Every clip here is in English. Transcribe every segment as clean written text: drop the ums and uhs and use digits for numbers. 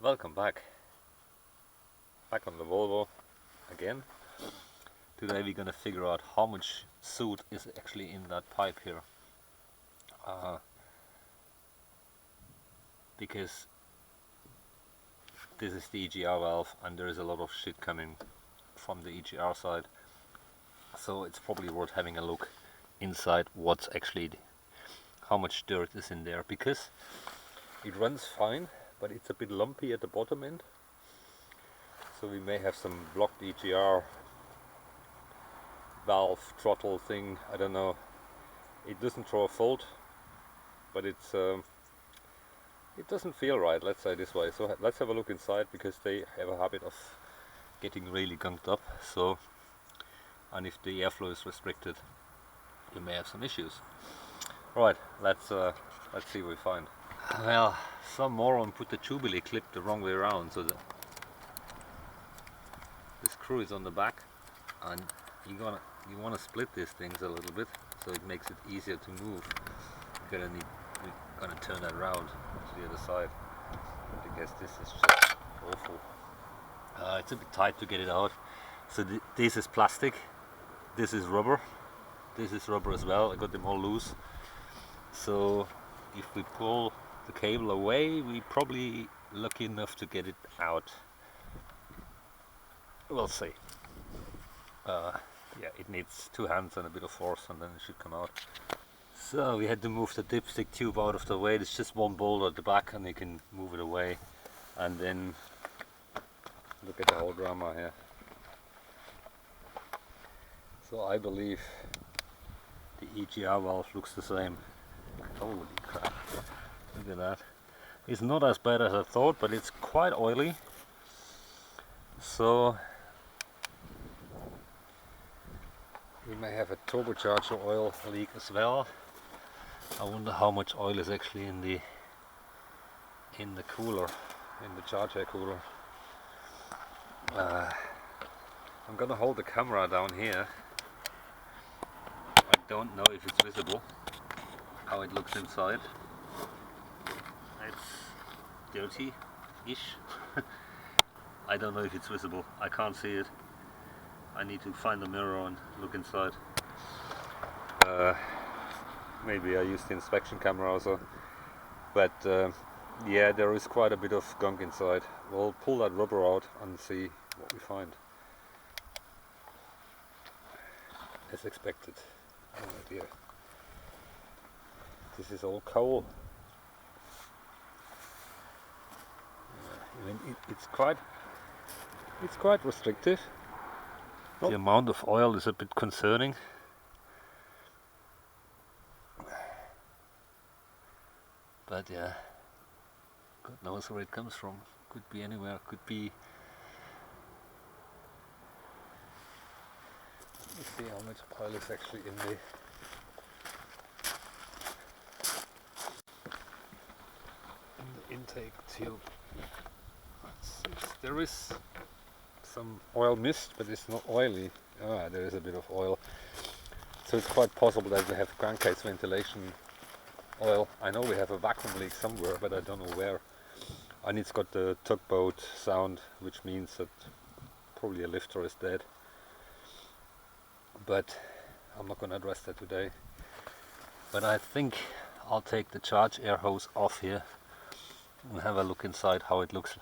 Welcome back on the Volvo again. Today we're gonna figure out how much soot is actually in that pipe here, because this is the EGR valve and there is a lot of shit coming from the EGR side, so it's probably worth having a look inside what's actually how much dirt is in there, because it runs fine but it's a bit lumpy at the bottom end, so we may have some blocked EGR valve throttle thing. I don't know, it doesn't throw a fault, but it doesn't feel right, let's say this way. So let's have a look inside, because they have a habit of getting really gunked up, so, and if the airflow is restricted you may have some issues. Right, let's see what we find. Well, some moron put the tubular clip the wrong way around, so the screw is on the back, and you want to split these things a little bit so it makes it easier to move. We're gonna turn that around to the other side. I guess this is just awful. It's a bit tight to get it out. So this is plastic, this is rubber, this is rubber as well. I got them all loose. So if we pull the cable away, we probably lucky enough to get it out. We'll see. Yeah, it needs two hands and a bit of force, and then it should come out. So we had to move the dipstick tube out of the way. There's just one bolt at the back and you can move it away. And then look at the whole drama here. So I believe the EGR valve looks the same. Holy crap, look at that. It's not as bad as I thought, but it's quite oily. So we may have a turbocharger oil leak as well. I wonder how much oil is actually in the cooler, in the charge air cooler. I'm gonna hold the camera down here. I don't know if it's visible how it looks inside. It's dirty-ish. I don't know if it's visible. I can't see it. I need to find the mirror and look inside. Maybe I used the inspection camera also. But yeah, there is quite a bit of gunk inside. We'll pull that rubber out and see what we find. As expected. Oh dear. This is all coal. I mean, it's quite restrictive. The amount of oil is a bit concerning. But yeah, God knows where it comes from. Could be anywhere, could be... Let's see how much oil is actually in the intake tube. There is some oil mist, but it's not oily. There is a bit of oil. So it's quite possible that we have crankcase ventilation oil. I know we have a vacuum leak somewhere, but I don't know where. And it's got the tugboat sound, which means that probably a lifter is dead. But I'm not going to address that today. But I think I'll take the charge air hose off here and have a look inside how it looks.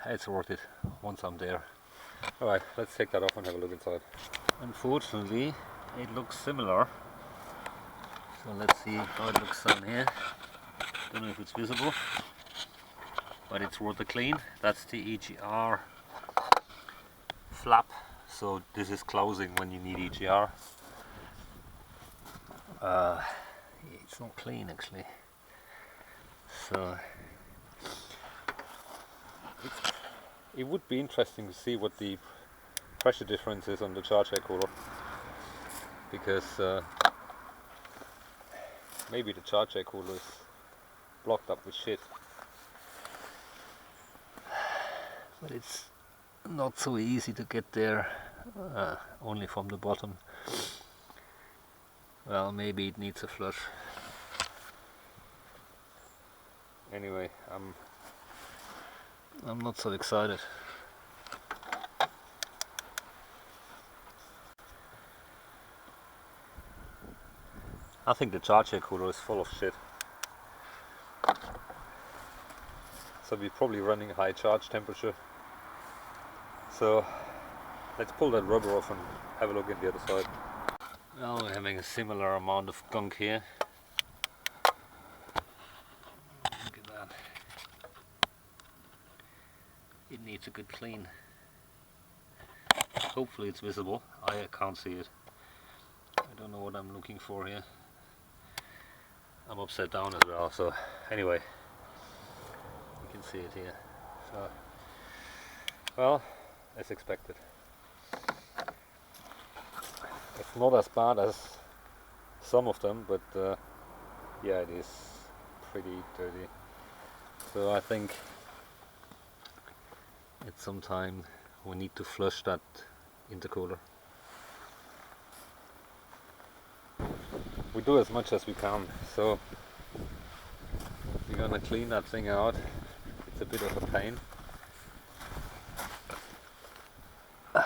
It's worth it once I'm there. Alright, let's take that off and have a look inside. Unfortunately, it looks similar. So let's see how it looks down here. Don't know if it's visible, but it's worth a clean. That's the EGR flap. So this is closing when you need EGR. It's not clean actually. So it would be interesting to see what the pressure difference is on the charge air cooler, because maybe the charge air cooler is blocked up with shit. But it's not so easy to get there, only from the bottom. Well, maybe it needs a flush. Anyway, I'm I'm not so excited. I think the charger cooler is full of shit. So we're probably running high charge temperature. So let's pull that rubber off and have a look at the other side. Now we're having a similar amount of gunk here. Look at that. It needs a good clean. Hopefully it's visible. I can't see it. I don't know what I'm looking for here. I'm upside down as well, so anyway, you can see it here. So, well, as expected. It's not as bad as some of them, but yeah, it is pretty dirty. So I think at some time we need to flush that intercooler. We do as much as we can, so we're gonna clean that thing out. It's a bit of a pain. I'm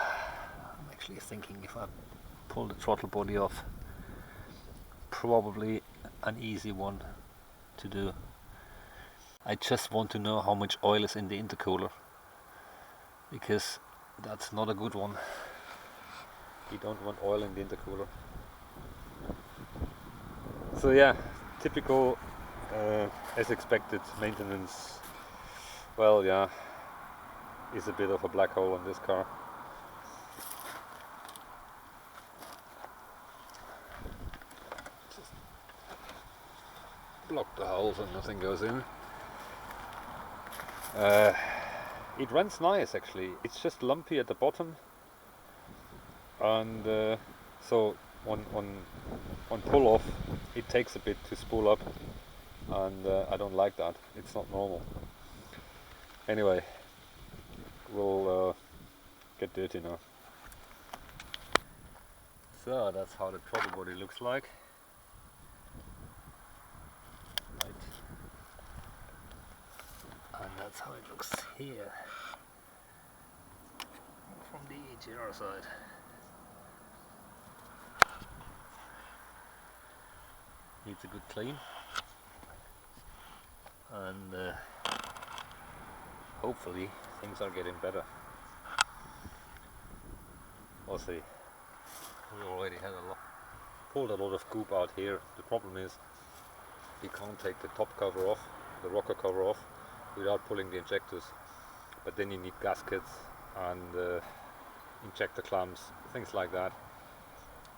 actually thinking if I pull the throttle body off, probably an easy one to do. I just want to know how much oil is in the intercooler, because that's not a good one. You don't want oil in the intercooler. So yeah, typical as expected maintenance. Well, yeah, is a bit of a black hole in this car. Just block the holes and nothing goes in. It runs nice actually. It's just lumpy at the bottom, and so on pull off it takes a bit to spool up, and I don't like that. It's not normal. Anyway, we'll get dirty now. So that's how the throttle body looks like. Right. And that's how it looks here from the EGR side. Needs a good clean, and hopefully things are getting better. We'll see. We already had pulled a lot of goop out here. The problem is you can't take the top cover off, the rocker cover off, without pulling the injectors. But then you need gaskets and injector clamps, things like that.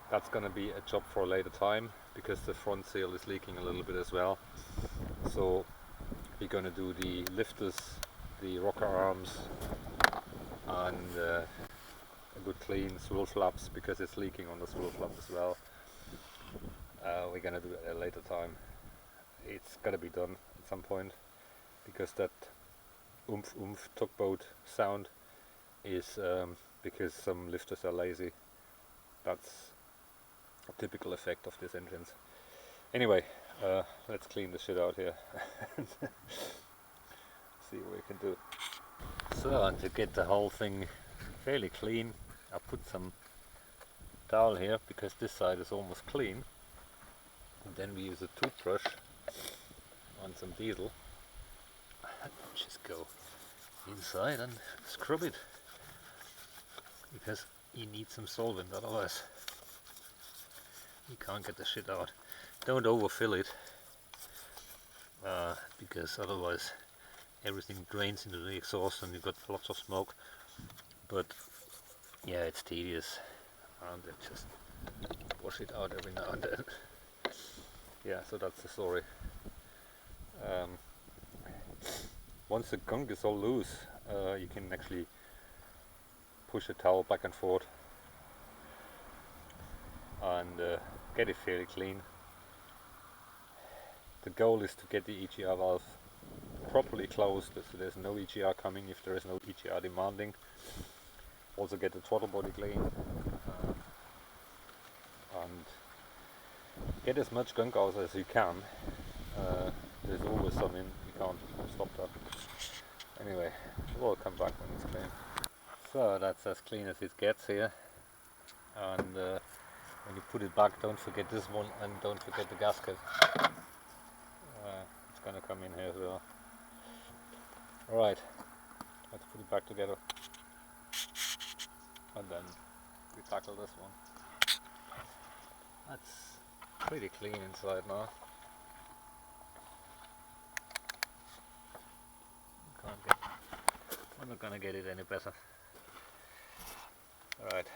That's going to be a job for a later time, because the front seal is leaking a little bit as well. So we're going to do the lifters, the rocker arms, and a good clean swivel flaps, because it's leaking on the swivel flap as well. We're going to do it at a later time. It's got to be done at some point, because that oomph oomph tugboat sound is because some lifters are lazy. That's a typical effect of these engines. Anyway, let's clean the shit out here. See what we can do. So, and to get the whole thing fairly clean, I put some towel here because this side is almost clean. And then we use a toothbrush on some diesel. Just go inside and scrub it, because you need some solvent, otherwise you can't get the shit out. Don't overfill it, because otherwise everything drains into the exhaust and you've got lots of smoke. But yeah, it's tedious, and then just wash it out every now and then. Yeah, so that's the story. Once the gunk is all loose, you can actually push the towel back and forth and get it fairly clean. The goal is to get the EGR valve properly closed, so there's no EGR coming if there is no EGR demanding. Also get the throttle body clean, and get as much gunk out as you can. There's always some in, you can't stop that. Anyway, will come back when it's clean. So that's as clean as it gets here, and when you put it back, don't forget this one and don't forget the gasket. It's gonna come in here as well. Alright, let's put it back together and then we tackle this one. That's pretty clean inside now. I'm not gonna get it any better. Alright.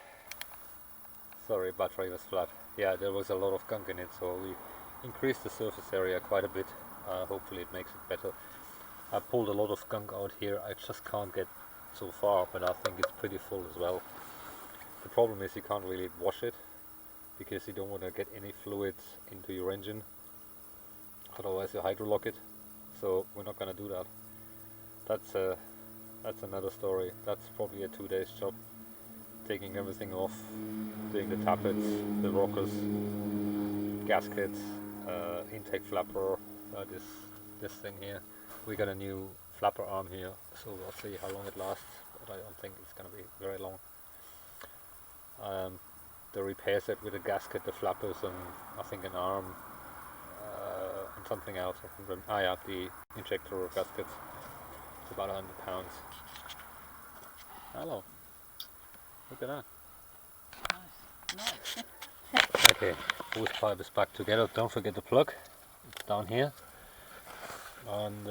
Sorry, battery was flat. Yeah, there was a lot of gunk in it, so we increased the surface area quite a bit. Hopefully it makes it better. I pulled a lot of gunk out here. I just can't get so far, but I think it's pretty full as well. The problem is you can't really wash it because you don't want to get any fluids into your engine, otherwise you hydrolock it. So we're not going to do that. That's another story. That's probably a 2 days job. Taking everything off, doing the tappets, the rockers, gaskets, intake flapper, this thing here. We got a new flapper arm here, so we'll see how long it lasts, but I don't think it's going to be very long. The repair set with the gasket, the flappers, and I think an arm and something else. I have the injector gaskets. It's about £100. Hello. Look at that. Nice. Okay, hose pipe is back together. Don't forget the plug. It's down here. And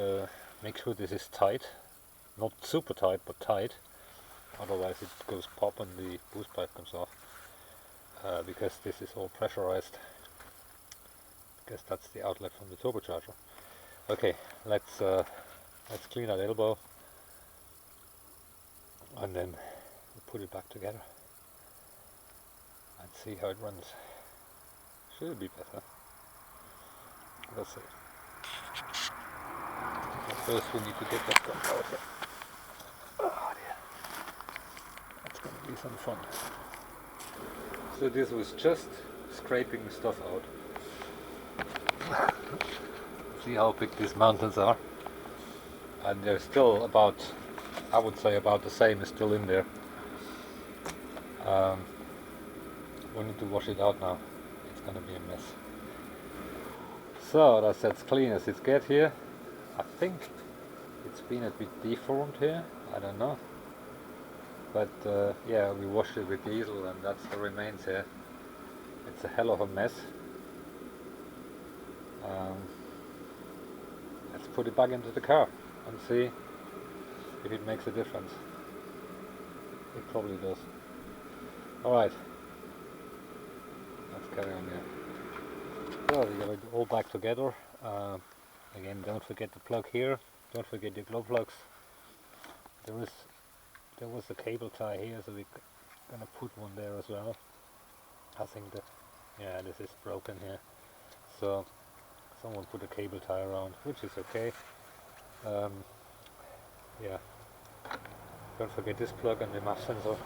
make sure this is tight. Not super tight, but tight. Otherwise it goes pop and the hose pipe comes off. Because this is all pressurized. Because that's the outlet from the turbocharger. Okay, let's clean that elbow. And then put it back together and see how it runs. Should be better. Let's see. But first we need to get that gunk out here. Oh dear. That's going to be some fun. So this was just scraping stuff out. See how big these mountains are. And they're still about, I would say about the same is still in there. We need to wash it out now. It's gonna be a mess. So that's as clean as it gets here. I think it's been a bit deformed here. I don't know. But yeah, we washed it with diesel and that's the remains here. It's a hell of a mess. Let's put it back into the car and see if it makes a difference. It probably does. Alright, let's carry on here. So we got it all back together. Again, don't forget the plug here, don't forget your glow plugs. There was a cable tie here, so we're gonna put one there as well. I think that, yeah, this is broken here. So someone put a cable tie around, which is okay. Yeah, don't forget this plug and the MAF sensor.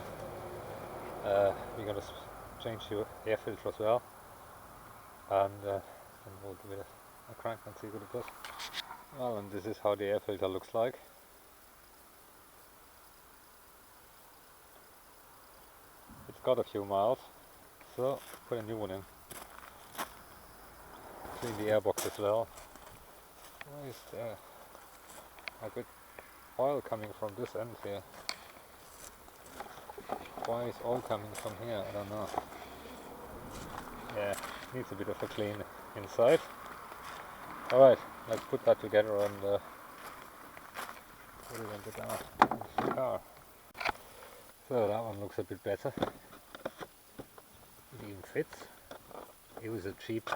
We're gonna change your air filter as well, and we'll give it a crank and see what it does. Well, and this is how the air filter looks like. It's got a few miles, so put a new one in. Clean the airbox as well. Why is there a bit oil coming from this end here? Why is oil coming from here? I don't know. Yeah, needs a bit of a clean inside. Alright, let's put that together and put it into the car. So that one looks a bit better. It even fits. It was a cheap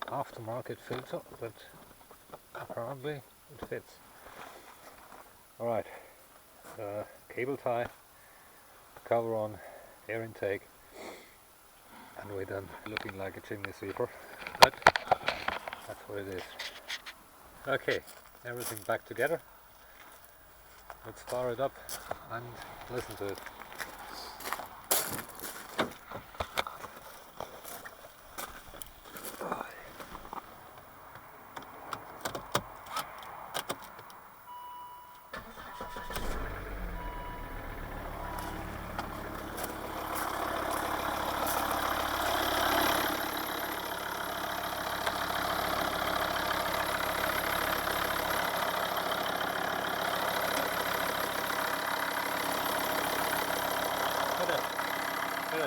aftermarket filter, but apparently it fits. Alright, cable tie, cover on, air intake, and we're done. Looking like a chimney sweeper, but that's what it is. Okay, everything back together. Let's fire it up and listen to it.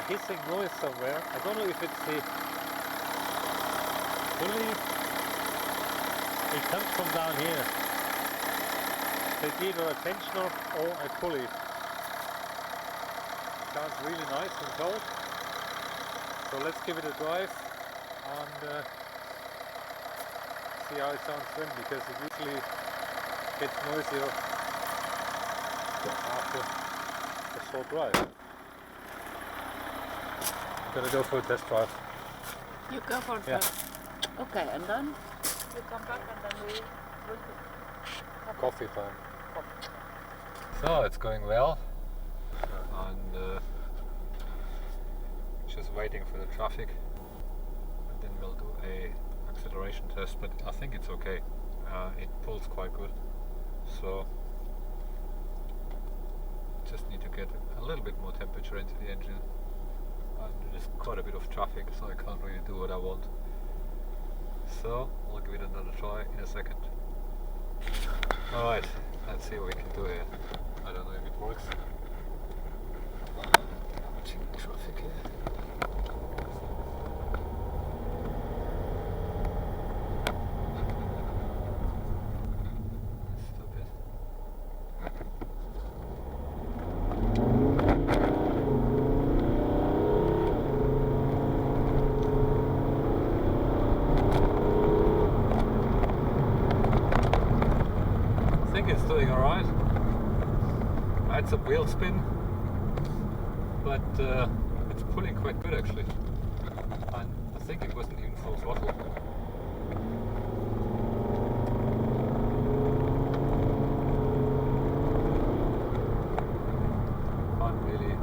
hissing noise somewhere. I don't know if it's the pulley. It comes from down here. It's either a tensioner or a pulley. Sounds really nice and cold. So let's give it a drive and see how it sounds then, because it usually gets noisier after a short drive. I'm gonna go for a test drive. You go for it. Yeah. Okay, and then you come back and then we will Coffee time. So it's going well, and just waiting for the traffic, and then we'll do a acceleration test. But I think it's okay. It pulls quite good. So just need to get a little bit more temperature into the engine. And there's quite a bit of traffic, so I can't really do what I want. So I'll give it another try in a second. Alright, let's see what we can do here. I don't know if it works. Watching the traffic here. Stop it. I think it's doing alright. I had some wheel spin, but it's pulling quite good actually. And I think it wasn't even full throttle. Can't really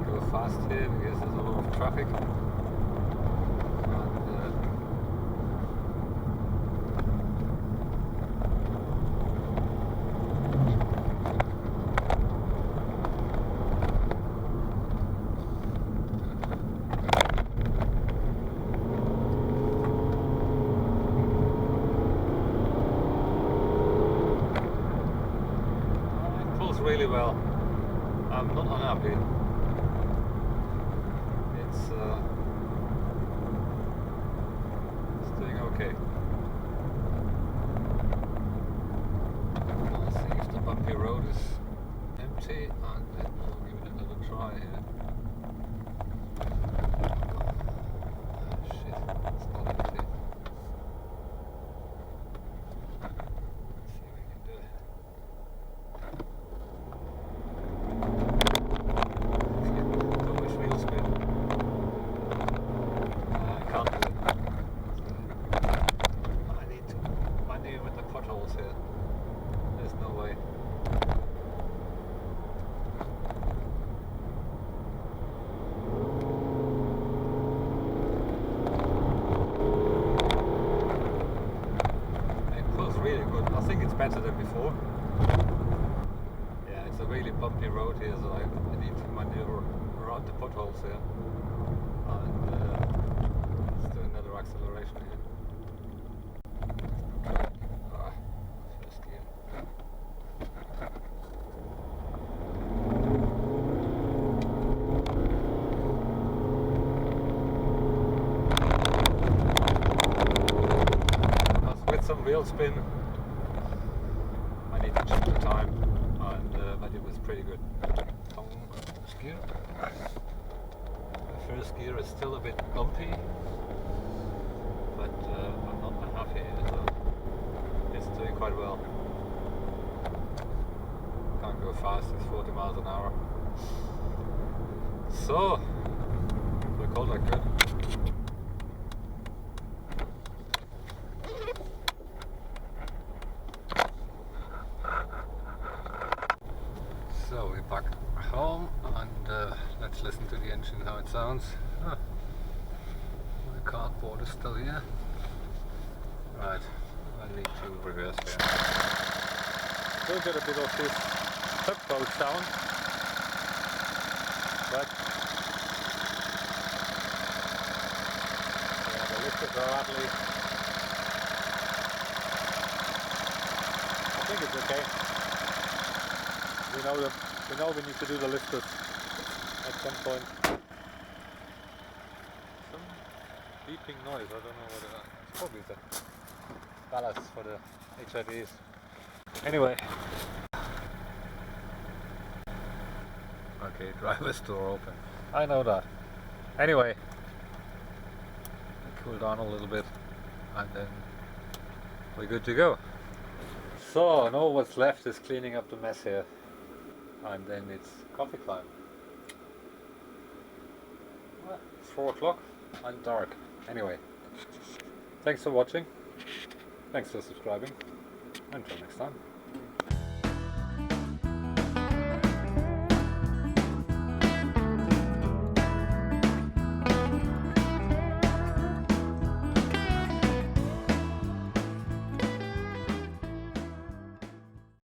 go fast here because there's a lot of traffic. Really well. I'm not unhappy. It's doing okay. I'll see if the bumpy road is empty, and then we'll give it another try here. Shit, it's not empty. Let's see what we can do. There's no way. It pulls really good. I think it's better than before. Yeah, it's a really bumpy road here, so I need to maneuver around the potholes here. And let's do another acceleration here. First gear. With some wheel spin, I need to check the time, and but it was pretty good. First gear. The first gear is still a bit bumpy, but I'm not unhappy. So it's doing quite well. Can't go fast, it's 40 miles an hour. So, we call that good. So we're back home, and let's listen to the engine, how it sounds. My cardboard is still here. Right, I need to reverse here. We'll get a bit of this tugboat sound, but yeah, the lifters are rattly. I think it's okay. We know we need to do the lifters at some point. beeping noise. I don't know what it is. It's probably the ballast for the HIDs. Anyway. Okay, driver's door open. I know that. Anyway, cool down a little bit and then we're good to go. So now what's left is cleaning up the mess here and then it's coffee time. Well, it's 4 o'clock and dark. Anyway, thanks for watching, thanks for subscribing, until next time.